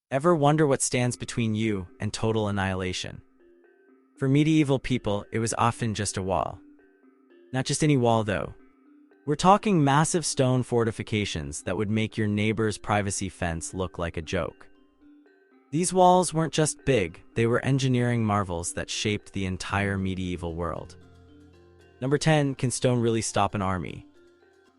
Ever wonder what stands between you and total annihilation? For medieval people, it was often just a wall. Not just any wall, though. We're talking massive stone fortifications that would make your neighbor's privacy fence look like a joke. These walls weren't just big, they were engineering marvels that shaped the entire medieval world. Number 10. Can stone really stop an army?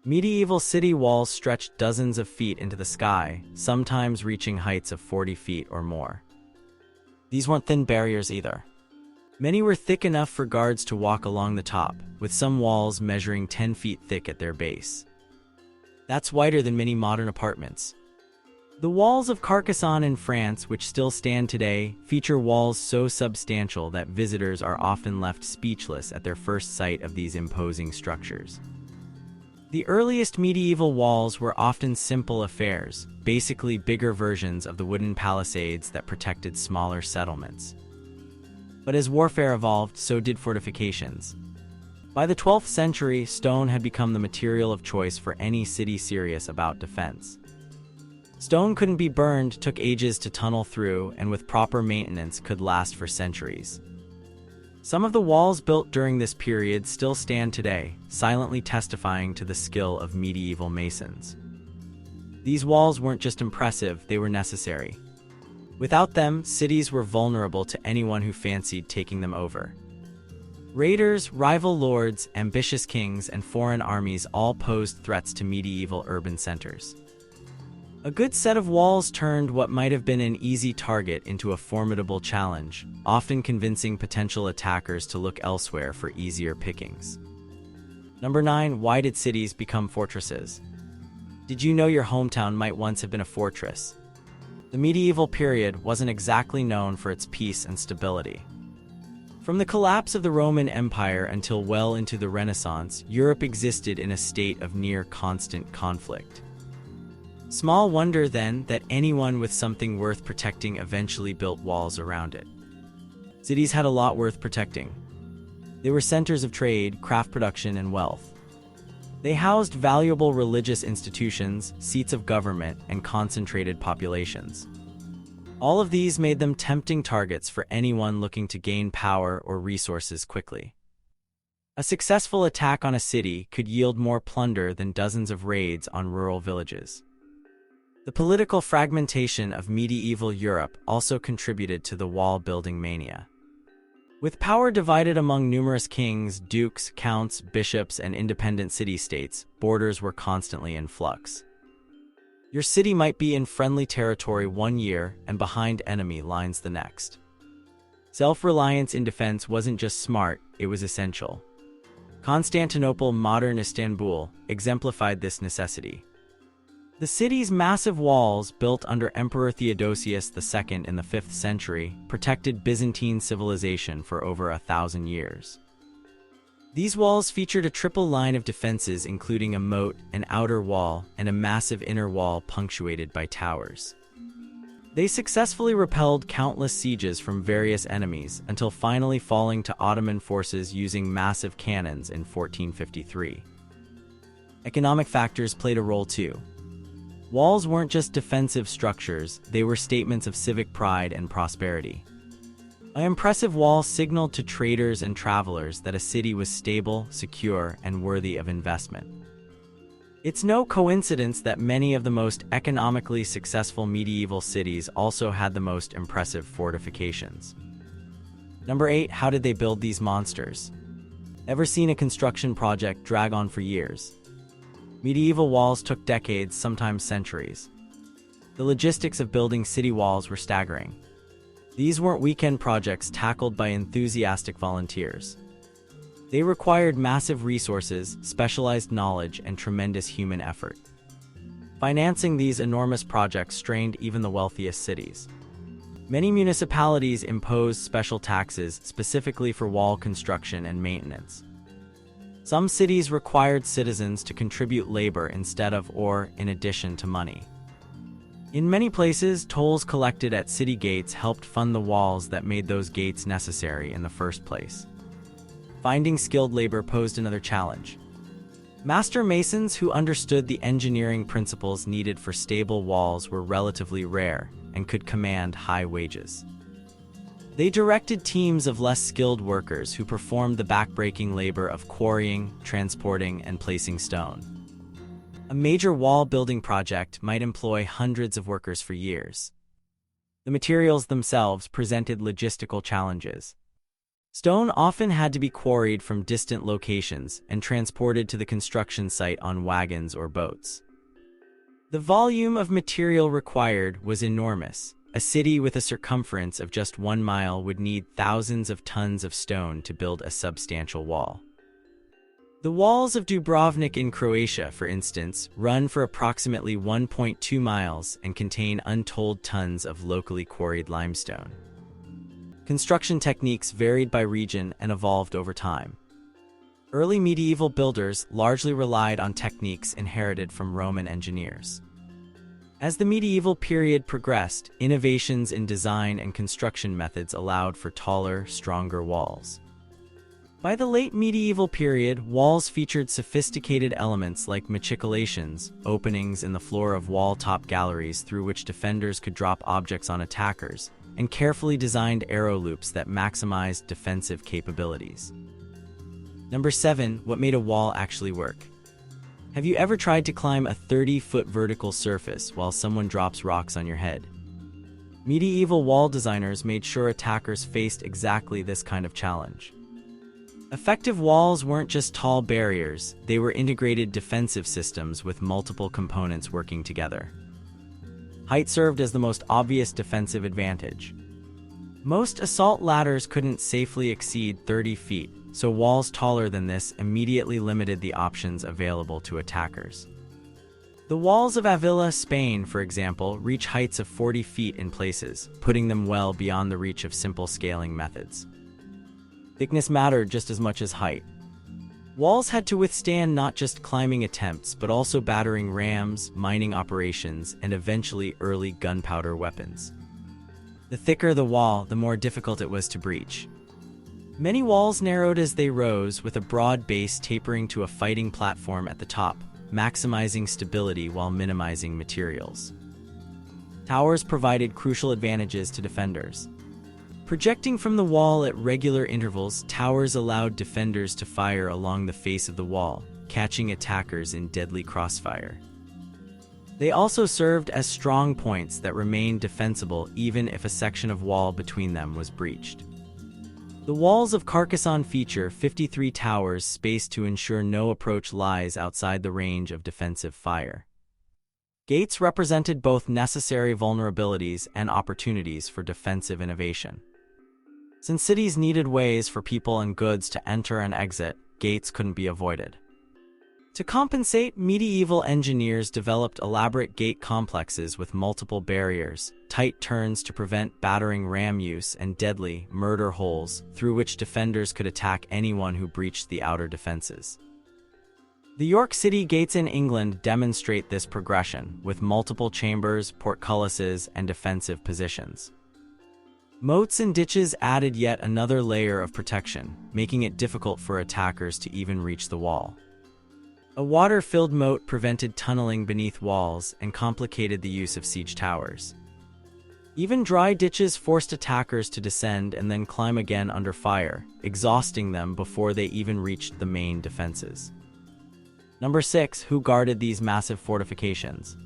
Medieval city walls stretched dozens of feet into the sky, sometimes reaching heights of 40 feet or more. These weren't thin barriers either. Many were thick enough for guards to walk along the top, with some walls measuring 10 feet thick at their base. That's wider than many modern apartments. The walls of Carcassonne in France, which still stand today, feature walls so substantial that visitors are often left speechless at their first sight of these imposing structures. The earliest medieval walls were often simple affairs, basically bigger versions of the wooden palisades that protected smaller settlements. But as warfare evolved, so did fortifications. By the 12th century, stone had become the material of choice for any city serious about defense. Stone couldn't be burned, took ages to tunnel through, and with proper maintenance could last for centuries. Some of the walls built during this period still stand today, silently testifying to the skill of medieval masons. These walls weren't just impressive, they were necessary. Without them, cities were vulnerable to anyone who fancied taking them over. Raiders, rival lords, ambitious kings, and foreign armies all posed threats to medieval urban centers. A good set of walls turned what might have been an easy target into a formidable challenge, often convincing potential attackers to look elsewhere for easier pickings. Number 9. Why did cities become fortresses? Did you know your hometown might once have been a fortress? The medieval period wasn't exactly known for its peace and stability. From the collapse of the Roman Empire until well into the Renaissance, Europe existed in a state of near constant conflict. Small wonder, then, that anyone with something worth protecting eventually built walls around it. Cities had a lot worth protecting. They were centers of trade, craft production, and wealth. They housed valuable religious institutions, seats of government, and concentrated populations. All of these made them tempting targets for anyone looking to gain power or resources quickly. A successful attack on a city could yield more plunder than dozens of raids on rural villages. The political fragmentation of medieval Europe also contributed to the wall-building mania. With power divided among numerous kings, dukes, counts, bishops, and independent city-states, borders were constantly in flux. Your city might be in friendly territory one year and behind enemy lines the next. Self-reliance in defense wasn't just smart, it was essential. Constantinople, modern Istanbul, exemplified this necessity. The city's massive walls, built under Emperor Theodosius II in the 5th century, protected Byzantine civilization for over 1,000 years. These walls featured a triple line of defenses including a moat, an outer wall, and a massive inner wall punctuated by towers. They successfully repelled countless sieges from various enemies until finally falling to Ottoman forces using massive cannons in 1453. Economic factors played a role too. Walls weren't just defensive structures, they were statements of civic pride and prosperity. An impressive wall signaled to traders and travelers that a city was stable, secure, and worthy of investment. It's no coincidence that many of the most economically successful medieval cities also had the most impressive fortifications. Number 8. How did they build these monsters? Ever seen a construction project drag on for years? Medieval walls took decades, sometimes centuries. The logistics of building city walls were staggering. These weren't weekend projects tackled by enthusiastic volunteers. They required massive resources, specialized knowledge, and tremendous human effort. Financing these enormous projects strained even the wealthiest cities. Many municipalities imposed special taxes specifically for wall construction and maintenance. Some cities required citizens to contribute labor instead of or in addition to money. In many places, tolls collected at city gates helped fund the walls that made those gates necessary in the first place. Finding skilled labor posed another challenge. Master masons who understood the engineering principles needed for stable walls were relatively rare, and could command high wages. They directed teams of less skilled workers who performed the backbreaking labor of quarrying, transporting, and placing stone. A major wall-building project might employ hundreds of workers for years. The materials themselves presented logistical challenges. Stone often had to be quarried from distant locations and transported to the construction site on wagons or boats. The volume of material required was enormous. A city with a circumference of just 1 mile would need thousands of tons of stone to build a substantial wall. The walls of Dubrovnik in Croatia, for instance, run for approximately 1.2 miles and contain untold tons of locally quarried limestone. Construction techniques varied by region and evolved over time. Early medieval builders largely relied on techniques inherited from Roman engineers. As the medieval period progressed, innovations in design and construction methods allowed for taller, stronger walls. By the late medieval period, walls featured sophisticated elements like machicolations, openings in the floor of wall-top galleries through which defenders could drop objects on attackers, and carefully designed arrow loops that maximized defensive capabilities. Number 7. What made a wall actually work? Have you ever tried to climb a 30-foot vertical surface while someone drops rocks on your head? Medieval wall designers made sure attackers faced exactly this kind of challenge. Effective walls weren't just tall barriers, they were integrated defensive systems with multiple components working together. Height served as the most obvious defensive advantage. Most assault ladders couldn't safely exceed 30 feet, so walls taller than this immediately limited the options available to attackers. The walls of Avila, Spain, for example, reach heights of 40 feet in places, putting them well beyond the reach of simple scaling methods. Thickness mattered just as much as height. Walls had to withstand not just climbing attempts, but also battering rams, mining operations, and eventually early gunpowder weapons. The thicker the wall, the more difficult it was to breach. Many walls narrowed as they rose, with a broad base tapering to a fighting platform at the top, maximizing stability while minimizing materials. Towers provided crucial advantages to defenders. Projecting from the wall at regular intervals, towers allowed defenders to fire along the face of the wall, catching attackers in deadly crossfire. They also served as strong points that remained defensible even if a section of wall between them was breached. The walls of Carcassonne feature 53 towers spaced to ensure no approach lies outside the range of defensive fire. Gates represented both necessary vulnerabilities and opportunities for defensive innovation. Since cities needed ways for people and goods to enter and exit, gates couldn't be avoided. To compensate, medieval engineers developed elaborate gate complexes with multiple barriers, tight turns to prevent battering ram use, and deadly murder holes through which defenders could attack anyone who breached the outer defenses. The York City gates in England demonstrate this progression, with multiple chambers, portcullises, and defensive positions. Moats and ditches added yet another layer of protection, making it difficult for attackers to even reach the wall. A water-filled moat prevented tunneling beneath walls and complicated the use of siege towers. Even dry ditches forced attackers to descend and then climb again under fire, exhausting them before they even reached the main defenses. Number 6. Who guarded these massive fortifications?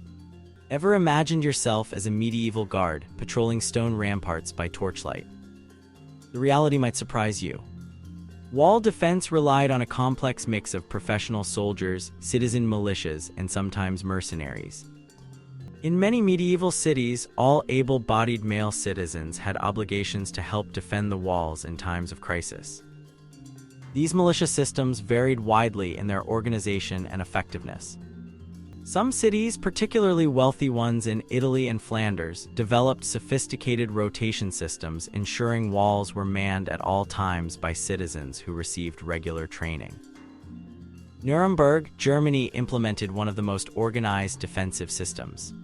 Ever imagined yourself as a medieval guard, patrolling stone ramparts by torchlight? The reality might surprise you. Wall defense relied on a complex mix of professional soldiers, citizen militias, and sometimes mercenaries. In many medieval cities, all able-bodied male citizens had obligations to help defend the walls in times of crisis. These militia systems varied widely in their organization and effectiveness. Some cities, particularly wealthy ones in Italy and Flanders, developed sophisticated rotation systems ensuring walls were manned at all times by citizens who received regular training. Nuremberg, Germany implemented one of the most organized defensive systems.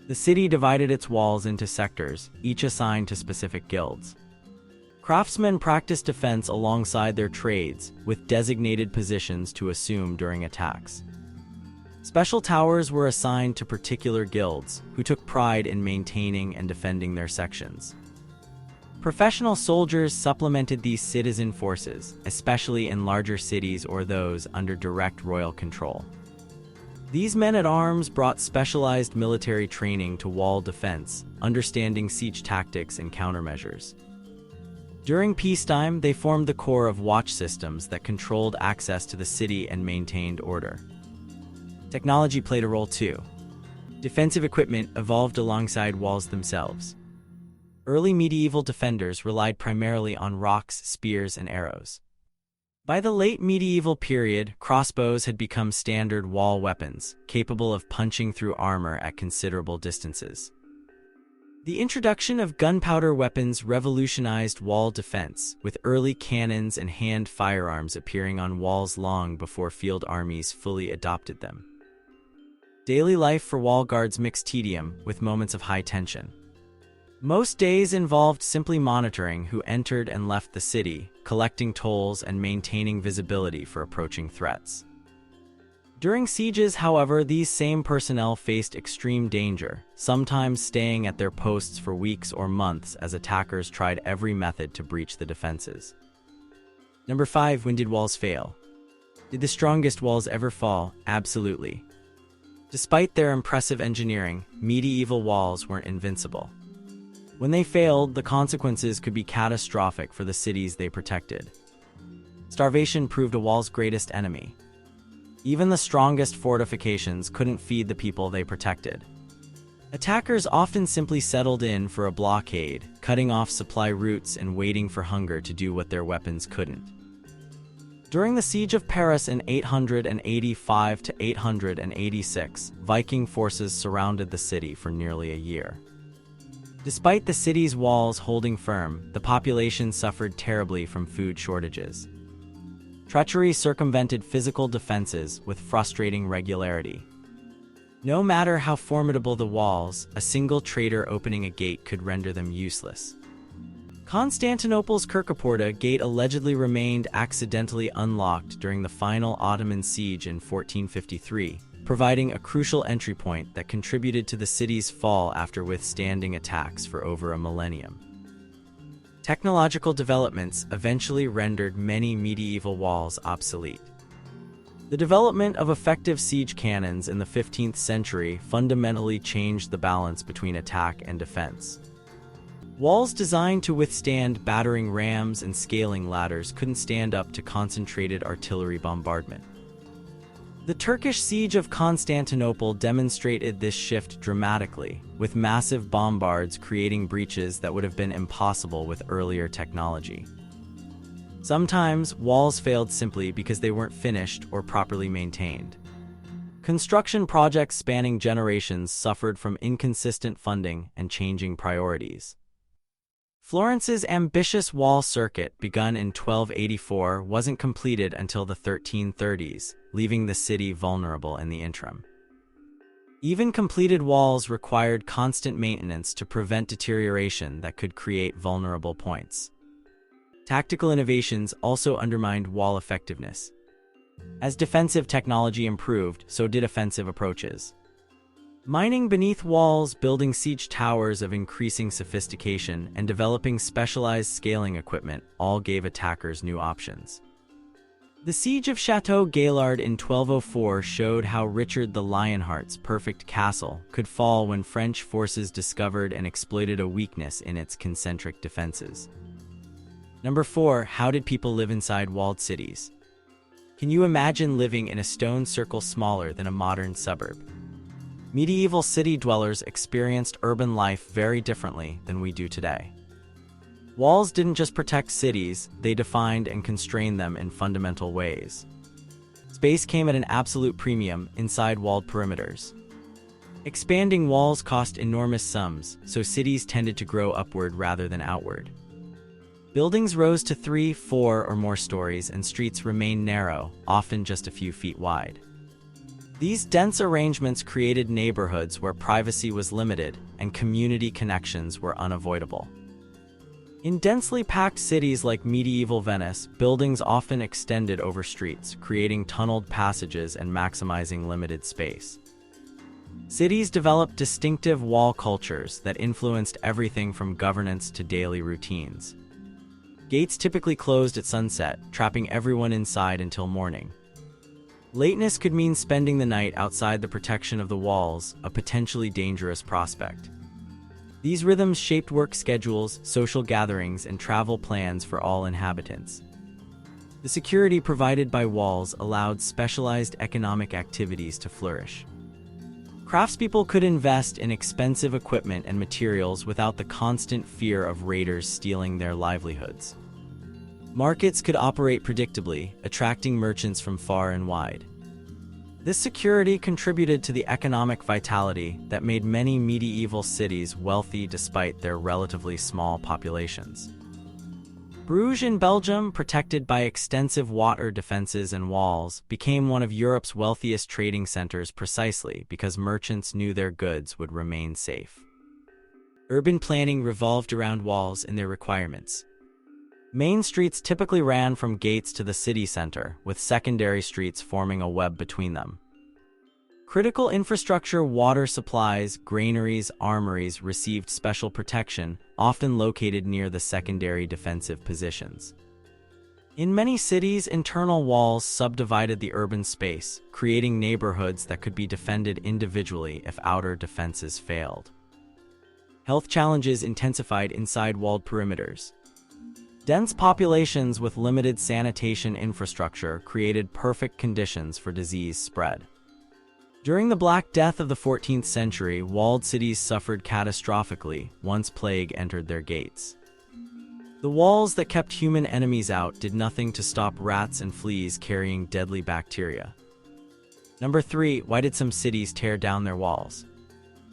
The city divided its walls into sectors, each assigned to specific guilds. Craftsmen practiced defense alongside their trades, with designated positions to assume during attacks. Special towers were assigned to particular guilds, who took pride in maintaining and defending their sections. Professional soldiers supplemented these citizen forces, especially in larger cities or those under direct royal control. These men-at-arms brought specialized military training to wall defense, understanding siege tactics and countermeasures. During peacetime, they formed the core of watch systems that controlled access to the city and maintained order. Technology played a role too. Defensive equipment evolved alongside walls themselves. Early medieval defenders relied primarily on rocks, spears, and arrows. By the late medieval period, crossbows had become standard wall weapons, capable of punching through armor at considerable distances. The introduction of gunpowder weapons revolutionized wall defense, with early cannons and hand firearms appearing on walls long before field armies fully adopted them. Daily life for wall guards mixed tedium with moments of high tension. Most days involved simply monitoring who entered and left the city, collecting tolls and maintaining visibility for approaching threats. During sieges, however, these same personnel faced extreme danger, sometimes staying at their posts for weeks or months as attackers tried every method to breach the defenses. Number 5. When did walls fail? Did the strongest walls ever fall? Absolutely. Despite their impressive engineering, medieval walls weren't invincible. When they failed, the consequences could be catastrophic for the cities they protected. Starvation proved a wall's greatest enemy. Even the strongest fortifications couldn't feed the people they protected. Attackers often simply settled in for a blockade, cutting off supply routes and waiting for hunger to do what their weapons couldn't. During the Siege of Paris in 885 to 886, Viking forces surrounded the city for nearly a year. Despite the city's walls holding firm, the population suffered terribly from food shortages. Treachery circumvented physical defenses with frustrating regularity. No matter how formidable the walls, a single traitor opening a gate could render them useless. Constantinople's Kirkaporta gate allegedly remained accidentally unlocked during the final Ottoman siege in 1453, providing a crucial entry point that contributed to the city's fall after withstanding attacks for over a millennium. Technological developments eventually rendered many medieval walls obsolete. The development of effective siege cannons in the 15th century fundamentally changed the balance between attack and defense. Walls designed to withstand battering rams and scaling ladders couldn't stand up to concentrated artillery bombardment. The Turkish siege of Constantinople demonstrated this shift dramatically, with massive bombards creating breaches that would have been impossible with earlier technology. Sometimes, walls failed simply because they weren't finished or properly maintained. Construction projects spanning generations suffered from inconsistent funding and changing priorities. Florence's ambitious wall circuit, begun in 1284, wasn't completed until the 1330s, leaving the city vulnerable in the interim. Even completed walls required constant maintenance to prevent deterioration that could create vulnerable points. Tactical innovations also undermined wall effectiveness. As defensive technology improved, so did offensive approaches. Mining beneath walls, building siege towers of increasing sophistication, and developing specialized scaling equipment all gave attackers new options. The siege of Chateau Gaillard in 1204 showed how Richard the Lionheart's perfect castle could fall when French forces discovered and exploited a weakness in its concentric defenses. Number 4. How did people live inside walled cities? Can you imagine living in a stone circle smaller than a modern suburb? Medieval city dwellers experienced urban life very differently than we do today. Walls didn't just protect cities, they defined and constrained them in fundamental ways. Space came at an absolute premium inside walled perimeters. Expanding walls cost enormous sums, so cities tended to grow upward rather than outward. Buildings rose to 3, 4, or more stories, and streets remained narrow, often just a few feet wide. These dense arrangements created neighborhoods where privacy was limited and community connections were unavoidable. In densely packed cities like medieval Venice, buildings often extended over streets, creating tunneled passages and maximizing limited space. Cities developed distinctive wall cultures that influenced everything from governance to daily routines. Gates typically closed at sunset, trapping everyone inside until morning. Lateness could mean spending the night outside the protection of the walls, a potentially dangerous prospect. These rhythms shaped work schedules, social gatherings, and travel plans for all inhabitants. The security provided by walls allowed specialized economic activities to flourish. Craftspeople could invest in expensive equipment and materials without the constant fear of raiders stealing their livelihoods. Markets could operate predictably, attracting merchants from far and wide. This security contributed to the economic vitality that made many medieval cities wealthy despite their relatively small populations. Bruges in Belgium, protected by extensive water defenses and walls, became one of Europe's wealthiest trading centers precisely because merchants knew their goods would remain safe. Urban planning revolved around walls and their requirements. Main streets typically ran from gates to the city center, with secondary streets forming a web between them. Critical infrastructure, water supplies, granaries, armories received special protection, often located near the secondary defensive positions. In many cities, internal walls subdivided the urban space, creating neighborhoods that could be defended individually if outer defenses failed. Health challenges intensified inside walled perimeters. Dense populations with limited sanitation infrastructure created perfect conditions for disease spread. During the Black Death of the 14th century, walled cities suffered catastrophically once plague entered their gates. The walls that kept human enemies out did nothing to stop rats and fleas carrying deadly bacteria. Number 3. Why did some cities tear down their walls?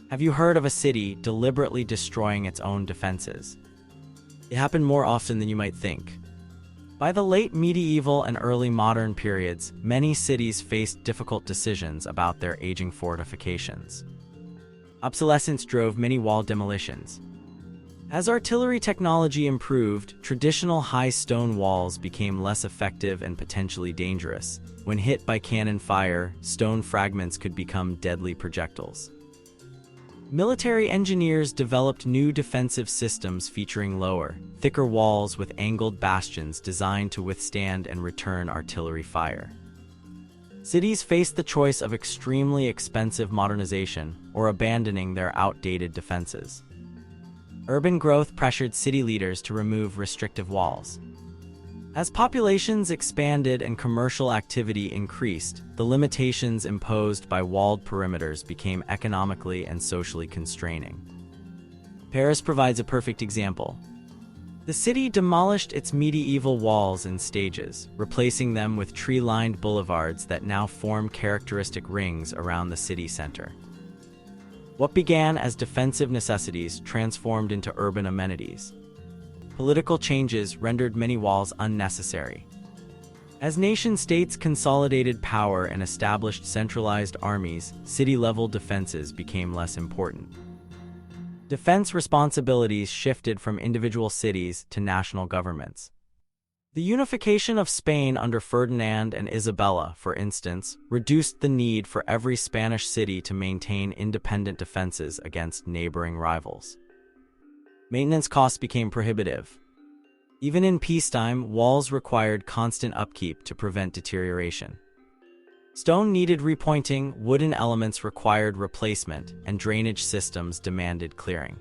Have you heard of a city deliberately destroying its own defenses? It happened more often than you might think. By the late medieval and early modern periods, many cities faced difficult decisions about their aging fortifications. Obsolescence drove many wall demolitions. As artillery technology improved, traditional high stone walls became less effective and potentially dangerous. When hit by cannon fire, stone fragments could become deadly projectiles. Military engineers developed new defensive systems featuring lower, thicker walls with angled bastions designed to withstand and return artillery fire. Cities faced the choice of extremely expensive modernization or abandoning their outdated defenses. Urban growth pressured city leaders to remove restrictive walls. As populations expanded and commercial activity increased, the limitations imposed by walled perimeters became economically and socially constraining. Paris provides a perfect example. The city demolished its medieval walls in stages, replacing them with tree-lined boulevards that now form characteristic rings around the city center. What began as defensive necessities transformed into urban amenities. Political changes rendered many walls unnecessary. As nation-states consolidated power and established centralized armies, city-level defenses became less important. Defense responsibilities shifted from individual cities to national governments. The unification of Spain under Ferdinand and Isabella, for instance, reduced the need for every Spanish city to maintain independent defenses against neighboring rivals. Maintenance costs became prohibitive. Even in peacetime, walls required constant upkeep to prevent deterioration. Stone needed repointing, wooden elements required replacement, and drainage systems demanded clearing.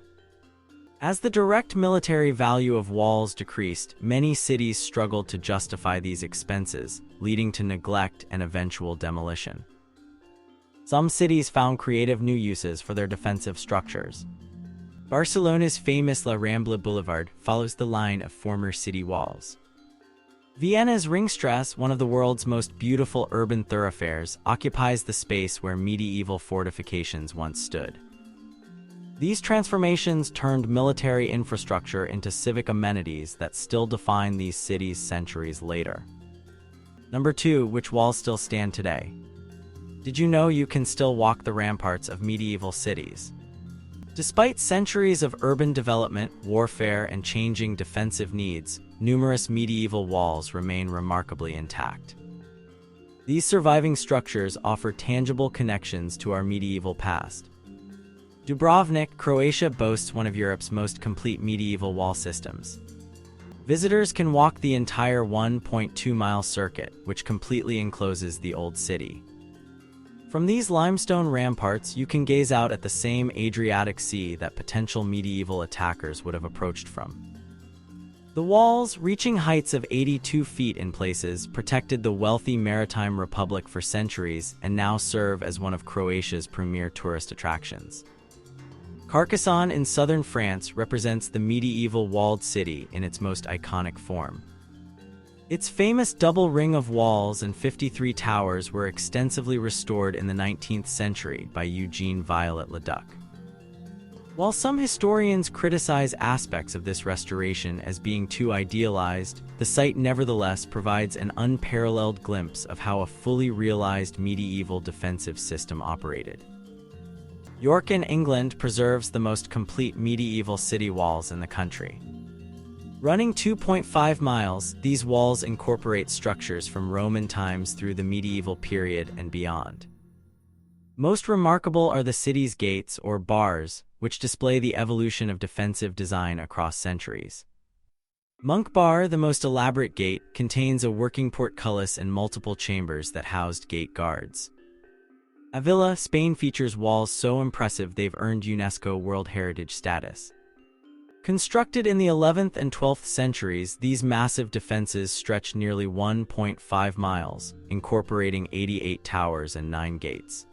As the direct military value of walls decreased, many cities struggled to justify these expenses, leading to neglect and eventual demolition. Some cities found creative new uses for their defensive structures. Barcelona's famous La Rambla Boulevard follows the line of former city walls. Vienna's Ringstrasse, one of the world's most beautiful urban thoroughfares, occupies the space where medieval fortifications once stood. These transformations turned military infrastructure into civic amenities that still define these cities centuries later. Number 2. Which walls still stand today? Did you know you can still walk the ramparts of medieval cities? Despite centuries of urban development, warfare, and changing defensive needs, numerous medieval walls remain remarkably intact. These surviving structures offer tangible connections to our medieval past. Dubrovnik, Croatia boasts one of Europe's most complete medieval wall systems. Visitors can walk the entire 1.2-mile circuit, which completely encloses the old city. From these limestone ramparts, you can gaze out at the same Adriatic Sea that potential medieval attackers would have approached from. The walls, reaching heights of 82 feet in places, protected the wealthy maritime republic for centuries and now serve as one of Croatia's premier tourist attractions. Carcassonne in southern France represents the medieval walled city in its most iconic form. Its famous double ring of walls and 53 towers were extensively restored in the 19th century by Eugene Viollet-le-Duc. While some historians criticize aspects of this restoration as being too idealized, the site nevertheless provides an unparalleled glimpse of how a fully realized medieval defensive system operated. York in England preserves the most complete medieval city walls in the country. Running 2.5 miles, these walls incorporate structures from Roman times through the medieval period and beyond. Most remarkable are the city's gates, or bars, which display the evolution of defensive design across centuries. Monk Bar, the most elaborate gate, contains a working portcullis and multiple chambers that housed gate guards. Avila, Spain features walls so impressive they've earned UNESCO World Heritage status. Constructed in the 11th and 12th centuries, these massive defenses stretch nearly 1.5 miles, incorporating 88 towers and 9 gates.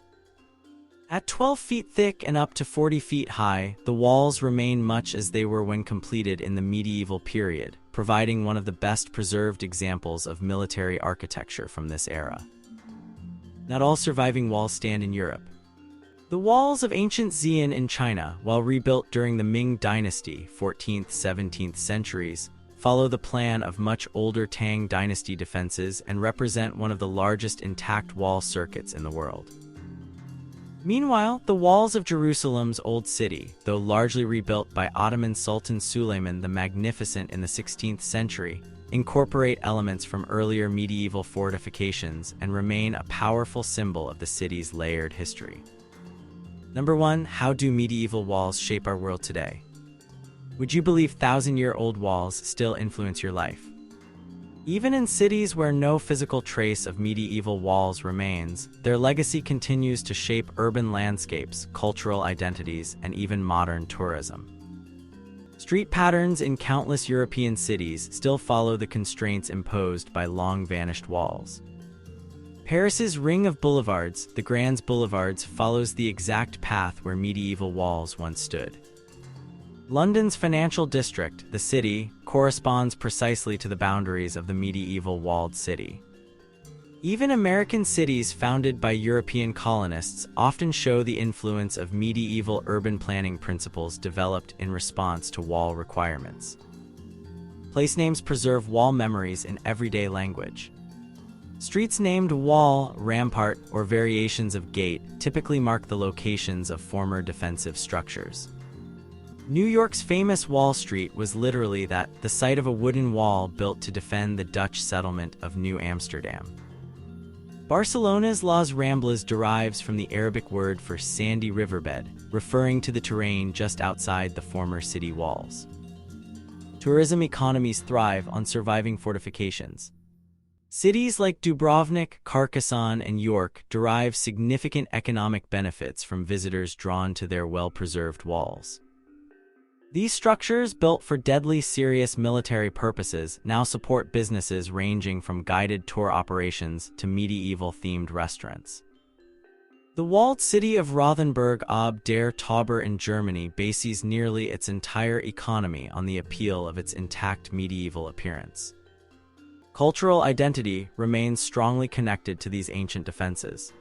At 12 feet thick and up to 40 feet high, the walls remain much as they were when completed in the medieval period, providing one of the best preserved examples of military architecture from this era. Not all surviving walls stand in Europe. The walls of ancient Xi'an in China, while rebuilt during the Ming Dynasty, 14th–17th centuries, follow the plan of much older Tang Dynasty defenses and represent one of the largest intact wall circuits in the world. Meanwhile, the walls of Jerusalem's Old City, though largely rebuilt by Ottoman Sultan Suleiman the Magnificent in the 16th century, incorporate elements from earlier medieval fortifications and remain a powerful symbol of the city's layered history. Number 1. How do medieval walls shape our world today? Would you believe thousand-year-old walls still influence your life? Even in cities where no physical trace of medieval walls remains, their legacy continues to shape urban landscapes, cultural identities, and even modern tourism. Street patterns in countless European cities still follow the constraints imposed by long-vanished walls. Paris's ring of boulevards, the Grands Boulevards, follows the exact path where medieval walls once stood. London's financial district, the City, corresponds precisely to the boundaries of the medieval walled city. Even American cities founded by European colonists often show the influence of medieval urban planning principles developed in response to wall requirements. Place names preserve wall memories in everyday language. Streets named Wall, Rampart, or variations of Gate typically mark the locations of former defensive structures. New York's famous Wall Street was literally that, the site of a wooden wall built to defend the Dutch settlement of New Amsterdam. Barcelona's Las Ramblas derives from the Arabic word for sandy riverbed, referring to the terrain just outside the former city walls. Tourism economies thrive on surviving fortifications. Cities like Dubrovnik, Carcassonne, and York derive significant economic benefits from visitors drawn to their well-preserved walls. These structures, built for deadly serious military purposes, now support businesses ranging from guided tour operations to medieval-themed restaurants. The walled city of Rothenburg ob der Tauber in Germany bases nearly its entire economy on the appeal of its intact medieval appearance. Cultural identity remains strongly connected to these ancient defenses.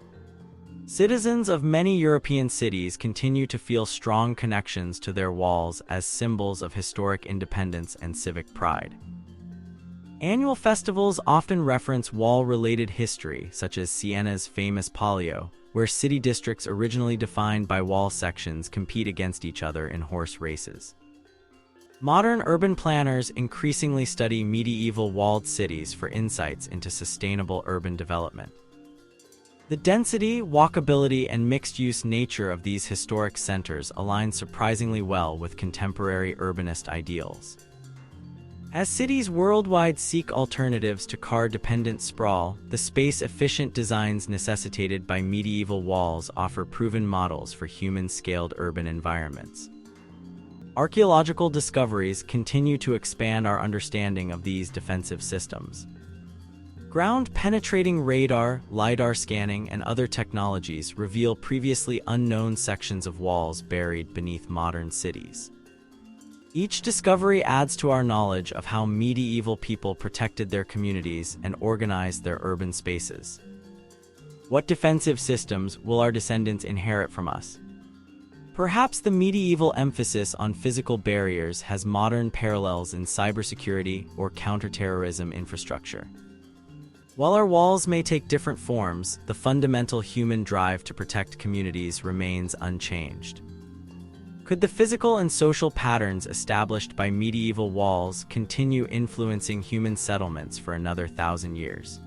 Citizens of many European cities continue to feel strong connections to their walls as symbols of historic independence and civic pride. Annual festivals often reference wall-related history, such as Siena's famous Palio, where city districts originally defined by wall sections compete against each other in horse races. Modern urban planners increasingly study medieval walled cities for insights into sustainable urban development. The density, walkability, and mixed-use nature of these historic centers align surprisingly well with contemporary urbanist ideals. As cities worldwide seek alternatives to car-dependent sprawl, the space-efficient designs necessitated by medieval walls offer proven models for human-scaled urban environments. Archaeological discoveries continue to expand our understanding of these defensive systems. Ground-penetrating radar, LiDAR scanning, and other technologies reveal previously unknown sections of walls buried beneath modern cities. Each discovery adds to our knowledge of how medieval people protected their communities and organized their urban spaces. What defensive systems will our descendants inherit from us? Perhaps the medieval emphasis on physical barriers has modern parallels in cybersecurity or counterterrorism infrastructure. While our walls may take different forms, the fundamental human drive to protect communities remains unchanged. Could the physical and social patterns established by medieval walls continue influencing human settlements for another 1,000 years?